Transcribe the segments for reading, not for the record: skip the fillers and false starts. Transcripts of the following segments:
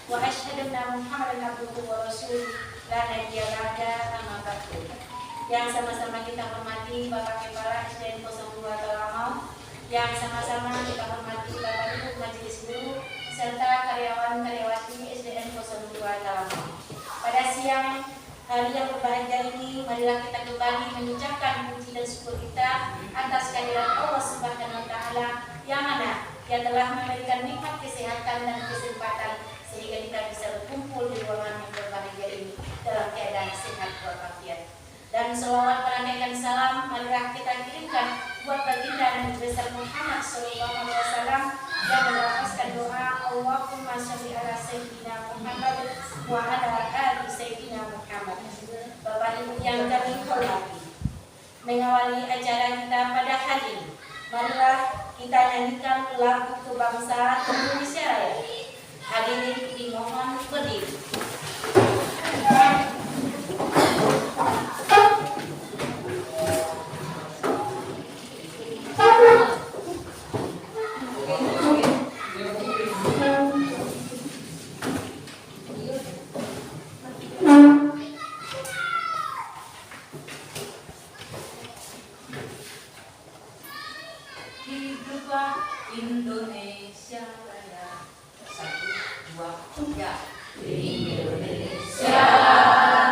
wa asyhadu anna Muhammadan abduhu wa rasuluh la nabiyya ba'da amma ba'du. Yang sama-sama kita hormati Bapak Kepala SDN 02 Talamau, yang sama-sama kita hormati Bapak Ibu Majelis Guru serta karyawan-karyawati SDN 02 Talamau. Pada siang hari yang berbahagia ini, marilah kita kembali mengucapkan puji dan syukur kita atas kehadiran Allah Subhanahu wa Ta'ala yang mana Dia telah memberikan nikmat kesehatan dan kesempatan sehingga kita bisa berkumpul di ruangan yang berbahagia ini dalam keadaan sehat walafiat. Dan selawat peranaikan salam marilah kita kirimkan buat baginda Nabi besar Muhammad SAW yang melafazkan doa Allahumma sholli ala sayyidina Muhammad wa ala ali sayyidina Muhammad. Bapak Ibu yang kami hormati, mengawali acara kita pada hari ini, marilah kita nyanyikan lagu kebangsaan Indonesia Raya. Hadirin dimohon berdiri. Hiduplah Indonesia Raya. 1, 2, 3. Indonesia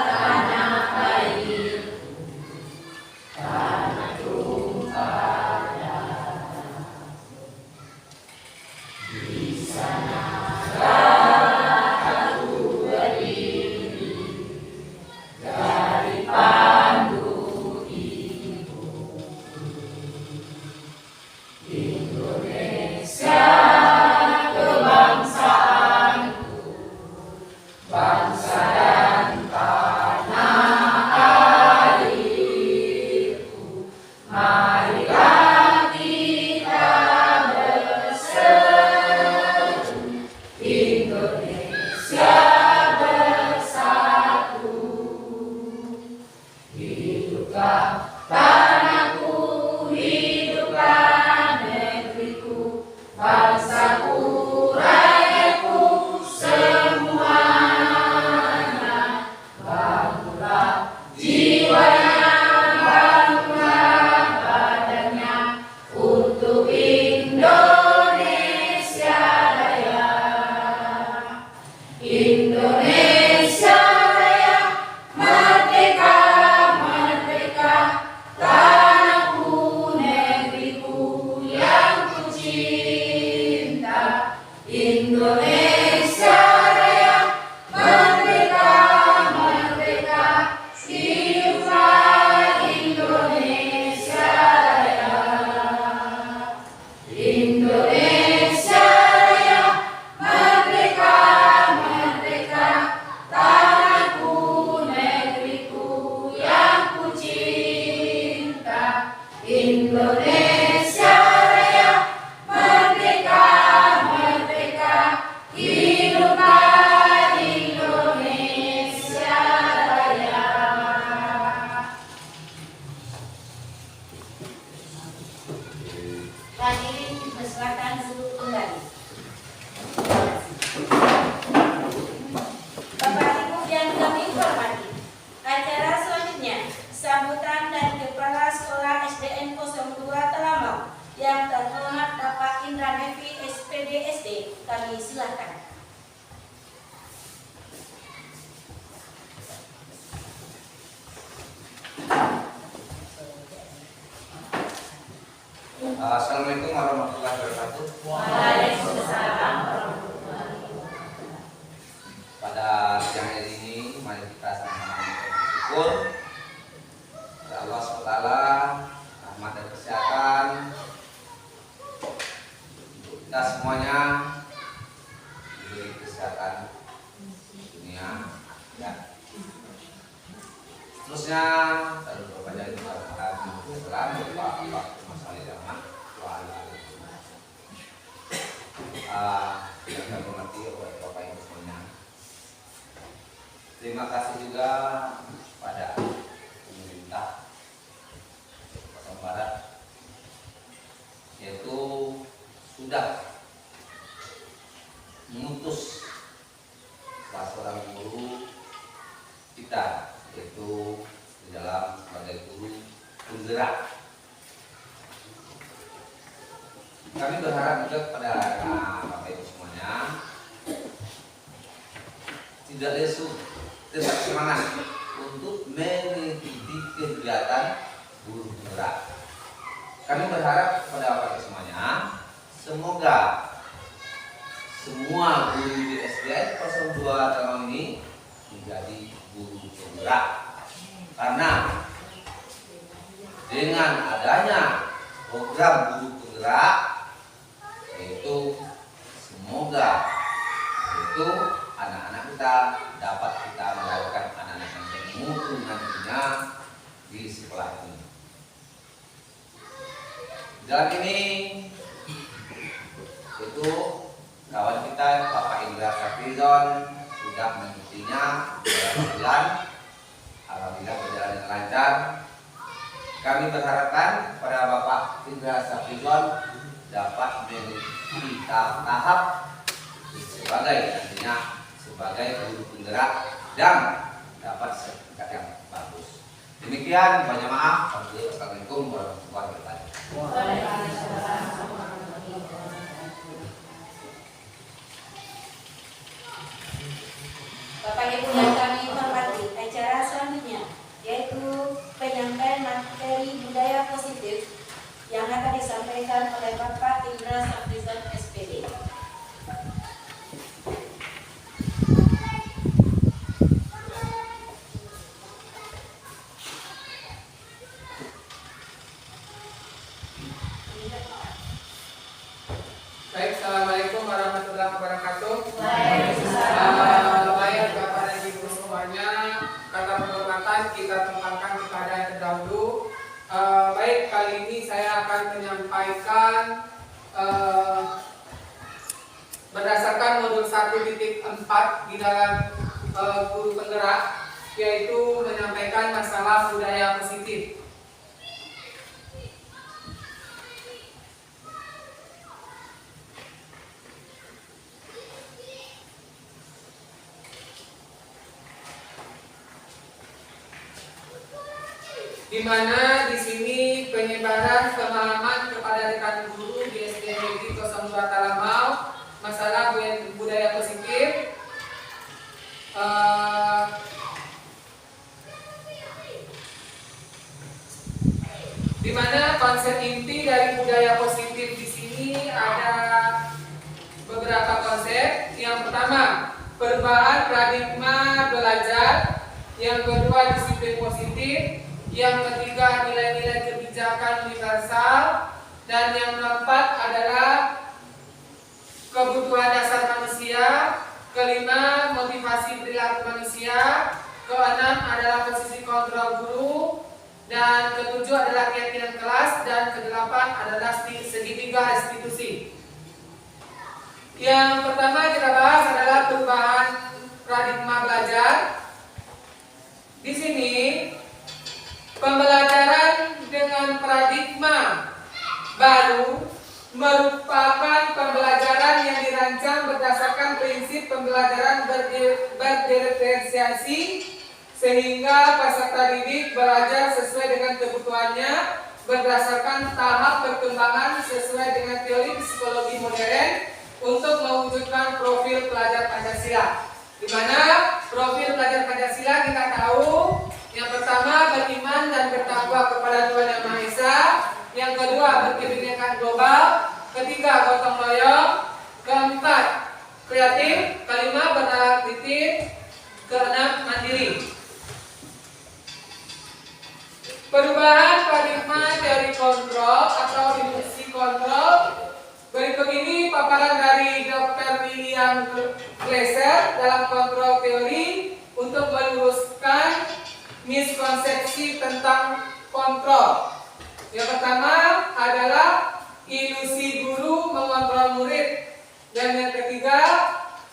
tanah air, tanah tumpah darah. Di sana aku berdiri dari pandu ibu. Indonesia kebangsaanku, bangsa dan tanah airku. Marilah kita berseru, Indonesia bersatu. Hiduplah tanahku, hiduplah negeriku, bangsaku, rakyatku, semuanya. Bangunlah jiwanya, bangunlah badannya untuk Indonesia Raya. Indonesia Raya, merdeka, merdeka, tanahku, negeriku yang ku cinta. Indonesia Raya, merdeka, merdeka, hiduplah Indonesia Raya. Indonesia Raya, merdeka, merdeka, tanahku, negeriku yang ku cinta. Indonesia Raya, merdeka, merdeka, hiduplah Indonesia Raya. Hadirin persilakan duduk kembali. Bapak Ibu yang kami hormati, acara selanjutnya sambutan dari Kepala Sekolah SDN 02 Talamau yang terhormat Bapak Indra Nevi SPD SD. Kami silakan. Assalamualaikum warahmatullahi wabarakatuh. Waalaikumsalam. Pada siang hari ini mari kita sama-sama bersyukur kepada Allah SWT, rahmat dan kesehatan untuk kita semuanya, diberi kesehatan dunia dan seterusnya. Lalu kepada Bapak yang kami hormati oleh Bapak Ibu semuanya. Terima kasih juga pada pemerintah Kota Barat, yaitu sudah mengutus tidak lesu, tetap semangat untuk mengikuti kegiatan guru penggerak. Kami berharap kepada Bapak semuanya, semoga semua guru di SDN 02 Talamau ini menjadi guru penggerak. Karena dengan adanya program guru penggerak, yaitu semoga itu anak-anak kita dapat kita melahirkan anak-anak yang bermutu nantinya di sekolah ini. Dalam ini itu kawan kita Bapak Indra Safrizon sudah mengikutinya beberapa bulan. Alhamdulillah berjalan dengan lancar. Kami berharapkan pada Bapak Indra Safrizon dapat mengikuti tahap sebagai nantinya sebagai guru penggerak dan dapat sertifikat yang bagus. Demikian, banyak maaf. Assalamualaikum warahmatullahi wabarakatuh. Bapak Ibu yang kami hormati, acara selanjutnya yaitu penyampaian materi budaya positif yang akan disampaikan oleh Bapak Indra Safrizon SPD. Baik, assalamualaikum warahmatullahi wabarakatuh. Waalaikumsalam. Baik, Bapak dan Ibu semuanya, kata penghormatan kita tumpahkan kepada yang terdahulu. Baik, kali ini saya akan menyampaikan berdasarkan modul 1.4 di dalam guru penggerak, yaitu menyampaikan masalah budaya positif. Di mana di sini penyebaran pemahaman kepada rekan guru di SD Negeri 02 Talamau masalah budaya positif. Di mana konsep inti dari budaya positif di sini ada beberapa konsep. Yang pertama, perubahan paradigma belajar. Yang kedua, disiplin positif. Yang ketiga, nilai-nilai kebijakan universal. Dan yang keempat adalah kebutuhan dasar manusia. Kelima, motivasi perilaku manusia. Keenam adalah posisi kontrol guru. Dan ketujuh adalah keyakinan kelas. Dan kedelapan adalah segitiga institusi. Yang pertama kita bahas adalah perubahan paradigma belajar. Di sini pembelajaran dengan paradigma baru merupakan pembelajaran yang dirancang berdasarkan prinsip pembelajaran berdiferensiasi sehingga peserta didik belajar sesuai dengan kebutuhannya berdasarkan tahap perkembangan sesuai dengan teori psikologi modern untuk mewujudkan profil pelajar Pancasila. Di mana profil pelajar Pancasila kita tahu yang pertama beriman dan bertakwa kepada Tuhan Yang Maha Esa, yang kedua berkebinekaan global, ketiga gotong royong, keempat kreatif, kelima bernalar kritis, keenam mandiri. Perubahan paradigma teori kontrol atau ilusi kontrol. Berikut ini paparan dari Dr. William Glasser dalam kontrol teori untuk meluruskan miskonsepsi tentang kontrol. Yang pertama adalah ilusi guru mengontrol murid. Dan yang ketiga,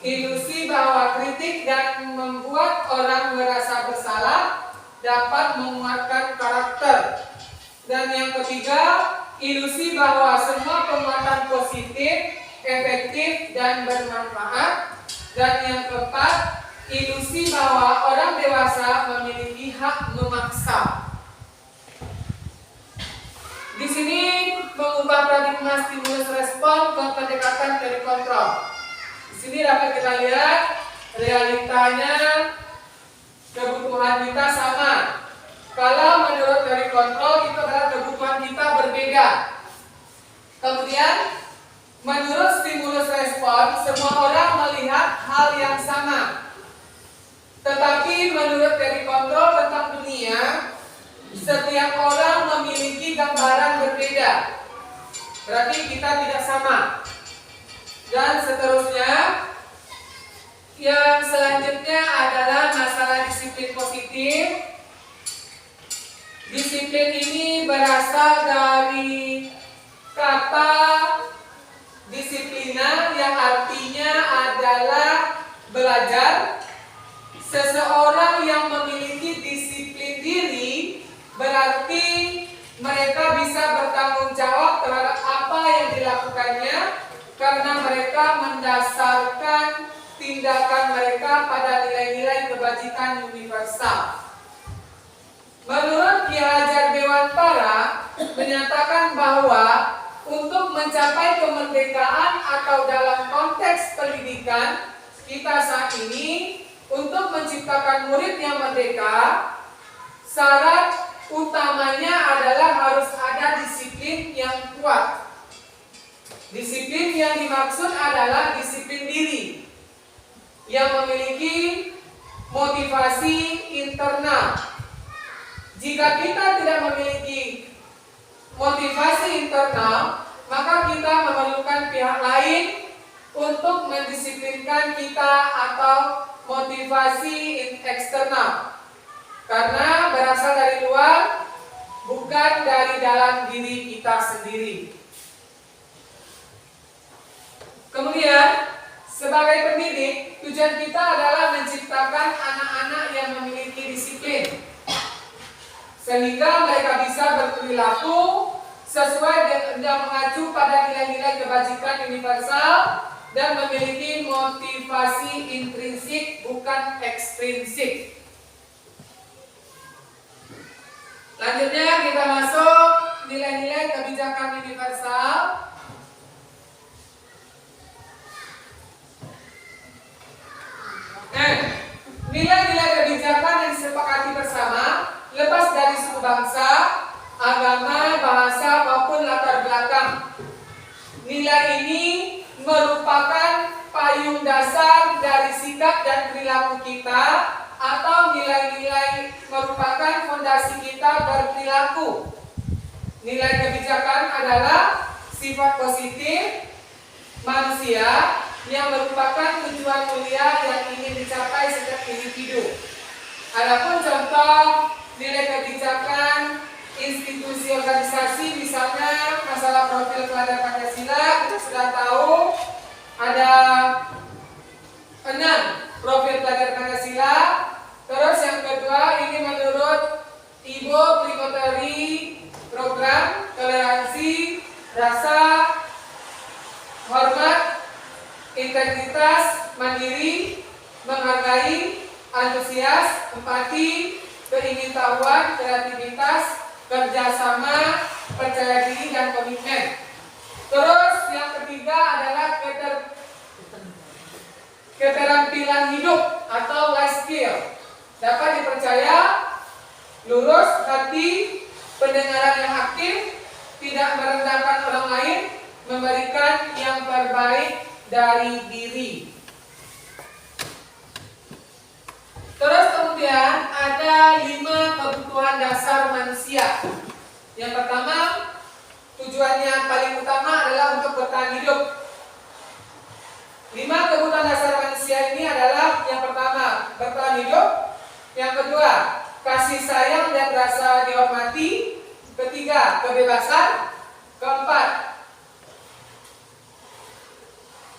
ilusi bahwa kritik dan membuat orang merasa bersalah dapat menguatkan karakter. Dan yang ketiga, ilusi bahwa semua penguatan positif, efektif, dan bermanfaat. Dan yang keempat, ilusi bahwa orang dewasa memiliki hak memaksa. Di sini mengubah paradigma stimulus respon ke pendekatan teori kontrol. Di sini dapat kita lihat realitanya kebutuhan kita sama. Kalau menurut teori kontrol itu adalah kebutuhan kita berbeda. Kemudian menurut stimulus respon semua orang melihat hal yang sama. Tetapi menurut teori kontrol tentang dunia, setiap orang memiliki gambaran berbeda. Berarti kita tidak sama. Dan seterusnya, yang selanjutnya adalah masalah disiplin positif. Disiplin ini berasal dari kata disiplina yang artinya adalah belajar. Seseorang yang memiliki disiplin diri berarti mereka bisa bertanggung jawab terhadap apa yang dilakukannya karena mereka mendasarkan tindakan mereka pada nilai-nilai kebajikan universal. Menurut Ki Hajar Dewantara menyatakan bahwa untuk mencapai kemerdekaan atau dalam konteks pendidikan kita saat ini, untuk menciptakan murid yang merdeka, syarat utamanya adalah harus ada disiplin yang kuat. Disiplin yang dimaksud adalah disiplin diri yang memiliki motivasi internal. Jika kita tidak memiliki motivasi internal, maka kita memerlukan pihak lain untuk mendisiplinkan kita atau motivasi eksternal. Karena berasal dari luar, bukan dari dalam diri kita sendiri. Kemudian, sebagai pendidik, tujuan kita adalah menciptakan anak-anak yang memiliki disiplin, sehingga mereka bisa berperilaku sesuai dan mengacu pada nilai-nilai kebajikan universal dan memiliki motivasi intrinsik bukan ekstrinsik. Lanjutnya kita masuk nilai-nilai kebijakan universal. Nilai-nilai kebijakan yang disepakati bersama lepas dari suku bangsa, agama, bahasa maupun latar belakang. Nilai ini merupakan payung dasar dari sikap dan perilaku kita atau nilai-nilai merupakan fondasi kita berperilaku. Nilai kebijakan adalah sifat positif manusia yang merupakan tujuan mulia yang ingin dicapai setiap individu. Adapun contoh nilai kebijakan institusi organisasi, misalnya masalah profil teladan Pancasila, kita sudah tahu ada 6 profil teladan Pancasila. Terus yang kedua, ini menurut Ibu Primotori program toleransi, rasa, hormat, integritas, mandiri, menghargai, antusias, empati, keingintahuan, kreativitas, kerjasama, percaya diri, dan komitmen. Terus yang ketiga adalah keterampilan hidup atau life skill. Dapat dipercaya, lurus hati, pendengaran yang aktif, tidak merendahkan orang lain, memberikan yang terbaik dari diri. Terus kemudian ada 5 kebutuhan dasar manusia. Yang pertama, tujuannya paling utama adalah untuk bertahan hidup. 5 kebutuhan dasar manusia ini adalah yang pertama, bertahan hidup. Yang kedua, kasih sayang dan rasa dihormati. Ketiga, kebebasan. Keempat,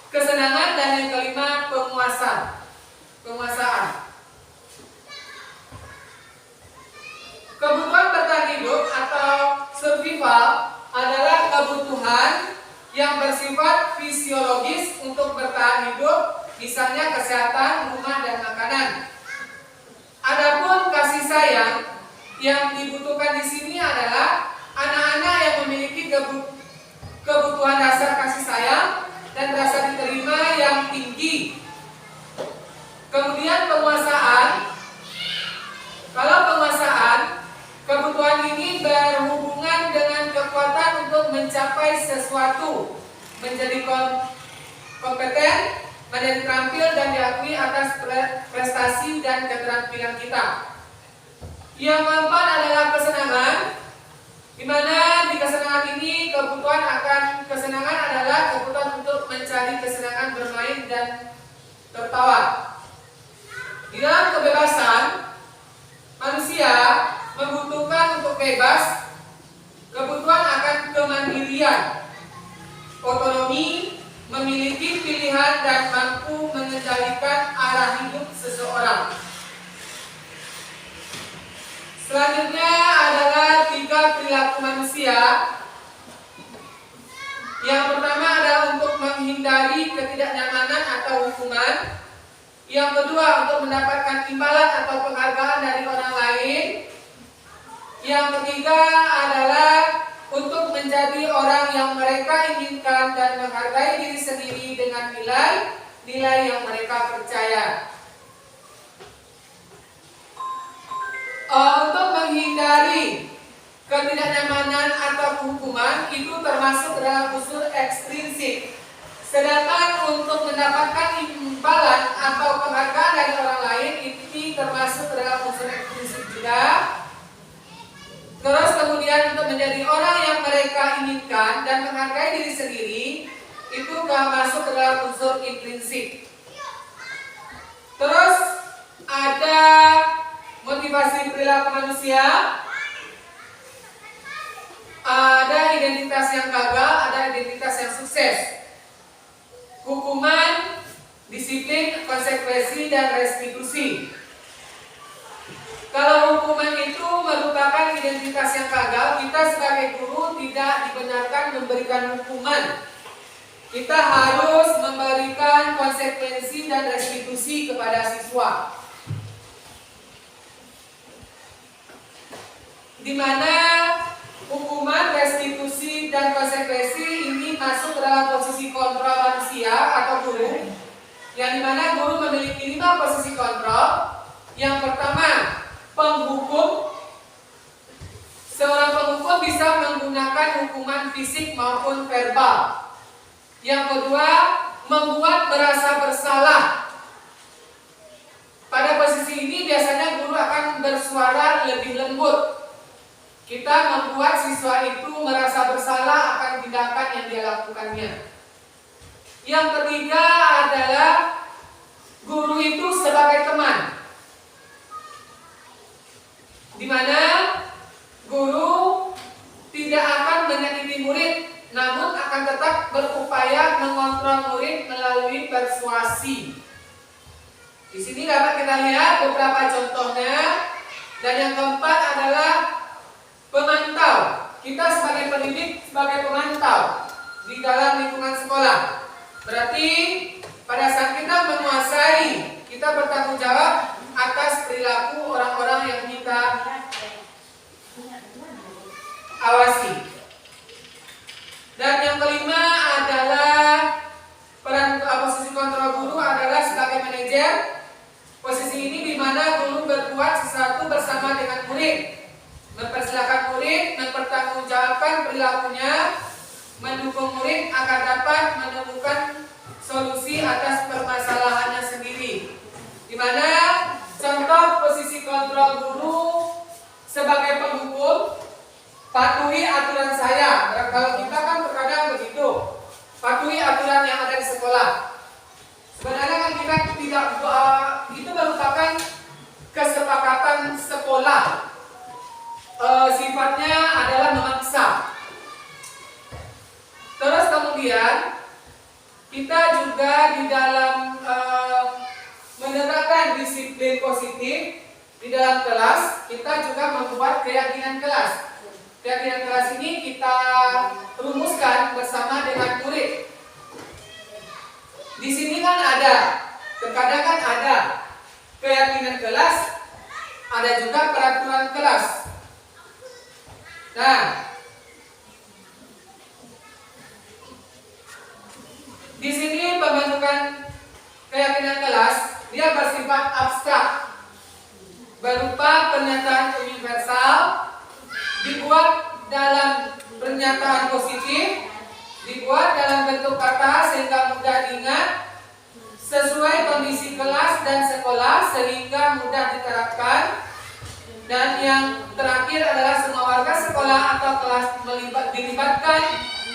kesenangan. Dan yang kelima, penguasaan. Kebutuhan bertahan hidup atau survival adalah kebutuhan yang bersifat fisiologis untuk bertahan hidup, misalnya kesehatan, rumah, dan makanan. Adapun kasih sayang yang dibutuhkan di sini adalah anak-anak yang memiliki kebutuhan dasar kasih sayang dan rasa diterima yang tinggi. berhasil dan diakui atas prestasi dan keterampilan kita. Yang keempat adalah kesenangan, di mana di kesenangan ini kesenangan adalah kebutuhan untuk mencari kesenangan bermain dan tertawa. Di dalam kebebasan, manusia membutuhkan untuk bebas, kebutuhan akan kemandirian, otonomi, memiliki pilihan dan mampu mengendalikan arah hidup seseorang. Selanjutnya adalah 3 perilaku manusia. Yang pertama adalah untuk menghindari ketidaknyamanan atau hukuman. Yang kedua untuk mendapatkan imbalan atau penghargaan dari orang lain. Yang ketiga adalah untuk menjadi orang yang mereka inginkan dan menghargai diri sendiri dengan nilai yang mereka percaya. Untuk menghindari ketidaknyamanan atau hukuman itu termasuk dalam unsur ekstrinsik. Sedangkan untuk mendapatkan imbalan atau penghargaan dari orang lain itu termasuk dalam unsur ekstrinsik juga. Terus kemudian untuk menjadi orang yang mereka inginkan dan menghargai diri sendiri itu masuk dalam unsur intrinsik. Terus ada motivasi perilaku manusia, ada identitas yang gagal, ada identitas yang sukses. Hukuman, disiplin, konsekuensi, dan restitusi. Kalau hukuman itu merupakan identitas yang gagal, kita sebagai guru tidak dibenarkan memberikan hukuman. Kita harus memberikan konsekuensi dan restitusi kepada siswa. Di mana hukuman, restitusi, dan konsekuensi ini masuk dalam posisi kontrol manusia atau guru, yang dimana guru memiliki 5 posisi kontrol. Yang pertama, penghukum. Seorang penghukum bisa menggunakan hukuman fisik maupun verbal. Yang kedua, membuat merasa bersalah. Pada posisi ini biasanya guru akan bersuara lebih lembut. Kita membuat siswa itu merasa bersalah akan tindakan yang dia lakukannya. Yang ketiga adalah guru itu sebagai teman, di mana guru tidak akan menyakiti murid, namun akan tetap berupaya mengontrol murid melalui persuasi. Di sini dapat kita lihat beberapa contohnya. Dan yang keempat adalah pemantau. Kita sebagai pendidik, sebagai pemantau di dalam lingkungan sekolah. Berarti pada saat kita menguasai, kita bertanggung jawab atas perilaku orang-orang yang kita awasi. Dan yang kelima adalah peran posisi kontrol guru adalah sebagai manajer. Posisi ini di mana guru berbuat sesuatu bersama dengan murid, mempersilahkan murid mempertanggungjawabkan perilakunya, mendukung murid agar dapat menemukan solusi atas permasalahannya sendiri. Di mana contoh posisi kontrol guru sebagai penghukum, patuhi aturan saya. Kalau kita kan terkadang begitu, patuhi aturan yang ada di sekolah. Sebenarnya kan kita tidak, itu merupakan kesepakatan sekolah. Sifatnya adalah memaksa. Terus kemudian kita juga di dalam menerapkan disiplin positif di dalam kelas, kita juga membuat keyakinan kelas. Keyakinan kelas ini kita rumuskan bersama dengan murid. Di sini kan ada, terkadang kan ada keyakinan kelas, ada juga peraturan kelas. Nah, di sini pembentukan keyakinan kelas dia bersifat abstrak, berupa pernyataan universal, dibuat dalam pernyataan positif, dibuat dalam bentuk kata sehingga mudah diingat, sesuai kondisi kelas dan sekolah sehingga mudah diterapkan. Dan yang terakhir adalah semua warga sekolah atau kelas dilibatkan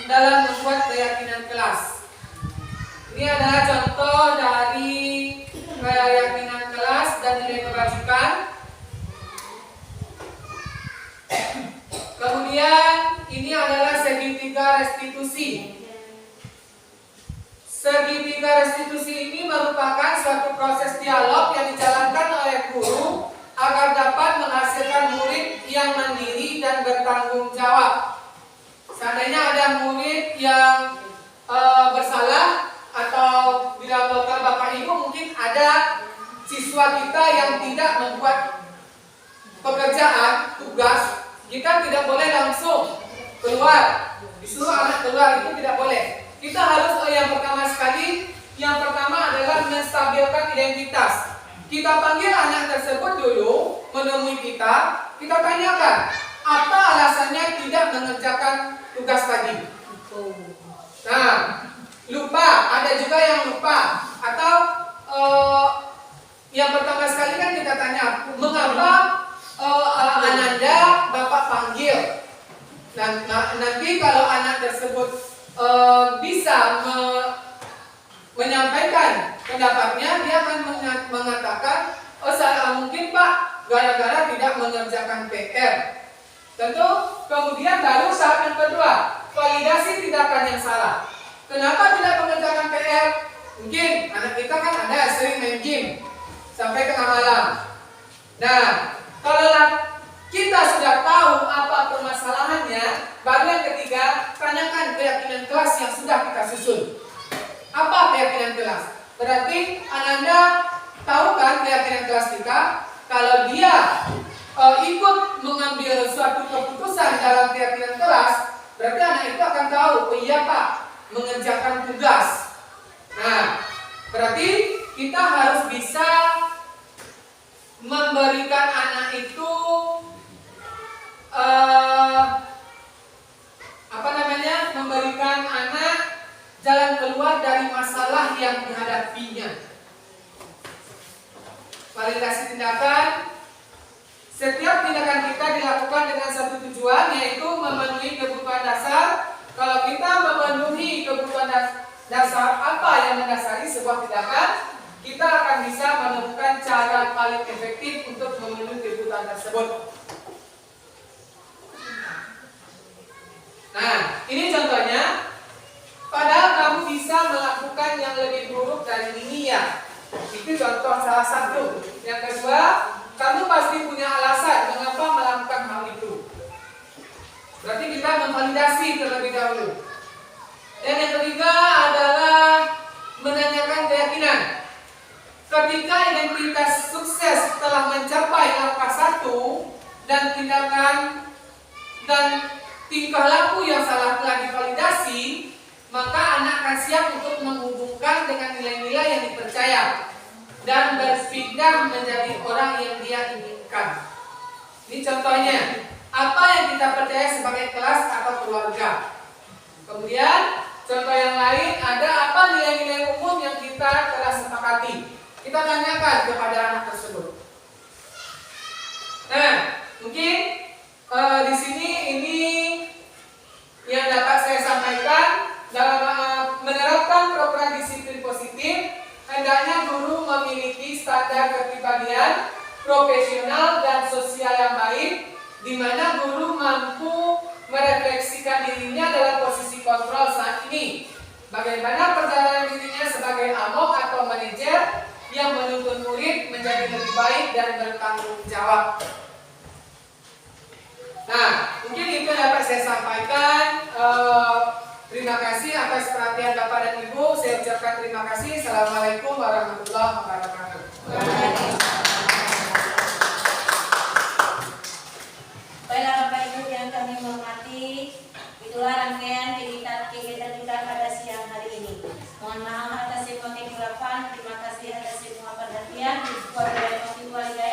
dalam membuat keyakinan kelas. Ini adalah contoh dari keyakinan kelas dan nilai kebajikan. Kemudian ini adalah segitiga restitusi. Segitiga restitusi ini merupakan suatu proses dialog yang dijalankan oleh guru agar dapat menghasilkan murid yang mandiri dan bertanggung jawab. Seandainya ada murid yang bersalah atau dilaporkan Bapak Ibu, mungkin ada siswa kita yang tidak membuat pekerjaan, tugas, kita tidak boleh langsung keluar, disuruh anak keluar, itu tidak boleh. Kita harus yang pertama adalah menstabilkan identitas. Kita panggil anak tersebut dulu, menemui kita tanyakan apa alasannya tidak mengerjakan tugas tadi. Nah, lupa, ada juga yang lupa. Atau yang pertama sekali kan kita tanya, mengapa Ananda Bapak panggil? Dan nanti kalau anak tersebut bisa menyampaikan pendapatnya, dia akan mengatakan, oh mungkin Pak gara-gara tidak mengerjakan PR. Tentu kemudian baru saat yang kedua, validasi tindakan yang salah. Kenapa tidak mengerjakan PR? Mungkin anak kita kan ada sering main game sampai tengah malam. Nah, kalau kita sudah tahu apa permasalahannya, baru yang ketiga, tanyakan keyakinan kelas yang sudah kita susun. Apa keyakinan kelas? Berarti Ananda tahu kan keyakinan kelas kita? Kalau dia ikut mengambil suatu keputusan dalam keyakinan kelas, berarti anak itu akan tahu, oh iya Pak, mengerjakan tugas. Nah, berarti kita harus bisa memberikan anak itu memberikan anak jalan keluar dari masalah yang dihadapinya. Validasi tindakan. Setiap tindakan kita dilakukan dengan satu tujuan, yaitu memenuhi kebutuhan dasar. Kalau kita memenuhi kebutuhan dasar apa yang mendasari sebuah tindakan, kita akan bisa menemukan cara paling efektif untuk memenuhi kebutuhan tersebut. Nah, ini contohnya. Padahal kamu bisa melakukan yang lebih buruk dari ini ya. Itu contoh salah satu. Yang kedua, kamu pasti punya alasan mengapa melakukan hal itu. Berarti kita memvalidasi terlebih dahulu. Dan yang ketiga adalah menanyakan keyakinan. Ketika identitas sukses telah mencapai langkah 1 dan tindakan dan tingkah laku yang salah telah divalidasi, maka anak akan siap untuk menghubungkan dengan nilai-nilai yang dipercaya dan berpindah menjadi orang yang dia inginkan. Ini contohnya, apa yang kita percaya sebagai kelas atau keluarga. Kemudian contoh yang lain, ada apa nilai-nilai umum yang kita telah sepakati. Kita tanyakan kepada anak tersebut. Nah, mungkin di sini ini yang dapat saya sampaikan. Dalam menerapkan program disiplin positif, hendaknya guru memiliki standar kepribadian, profesional dan sosial yang baik, di mana guru mampu merefleksikan dirinya dalam posisi kontrol saat ini. Bagaimana perjalanan dirinya sebagai amok atau manajer yang menuntun murid menjadi lebih baik dan bertanggung jawab. Nah, mungkin itu yang dapat saya sampaikan. Terima kasih atas perhatian Bapak dan Ibu. Saya ucapkan terima kasih. Assalamualaikum warahmatullahi wabarakatuh. Baiklah Bapak Ibu yang kami hormati, itulah rangkaian kegiatan kita pada siang hari ini. Mohon maaf atas semua kekurangan. Terima kasih atas semua perhatian. Wabillahi taufiq wal hidayah.